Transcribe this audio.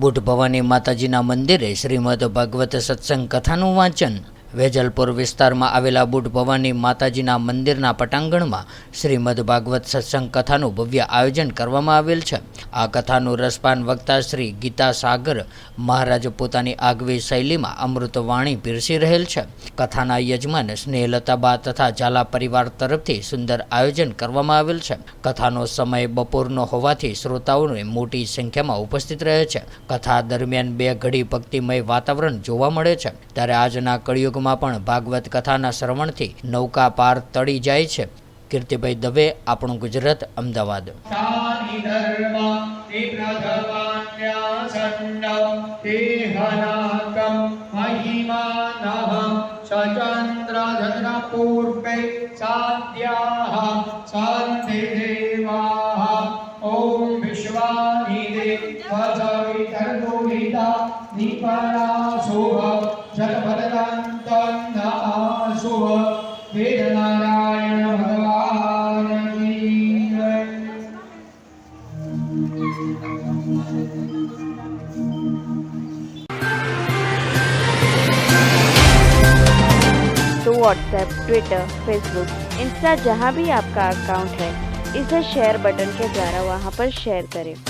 Boot Bhavani માતાજીના મંદિરે શ્રીમદ ભાગવત સત્સંગ કથાનું વાંચન। વેજલપુર વિસ્તારમાં આવેલા બુટ ભવાની માતાજીના મંદિરના પટાંગણમાં શ્રીમદ ભાગવત સત્સંગ કથાનું ભવ્ય આયોજન કરવામાં આવેલ છે। આ કથાનું રસપાન વક્તા શ્રી ગીતા સાગર મહારાજ પોતાની આગવી શૈલીમાં અમૃતવાણી પીરસી રહેલ છે। કથાના યજમાન સ્નેહલતાબા તથા ઝાલા પરિવાર તરફથી સુંદર આયોજન કરવામાં આવેલ છે। કથાનો સમય બપોરનો હોવાથી શ્રોતાઓને મોટી સંખ્યામાં ઉપસ્થિત રહે છે। કથા દરમિયાન 2 ઘડી ભક્તિમય વાતાવરણ જોવા મળે છે, ત્યારે આજના કળિયુગ પણ ભાગવત કથાના શ્રવણથી નૌકા પાર તળી જાય છે। કીર્તિભાઈ દવે, આપણું ગુજરાત, અમદાવાદ। વેદનારાયણ ભગવાન કી જય। तो व्हाट्सएप, ट्विटर, फेसबुक, इंस्टा जहाँ भी आपका अकाउंट है, इसे शेयर बटन के द्वारा वहाँ पर शेयर करें।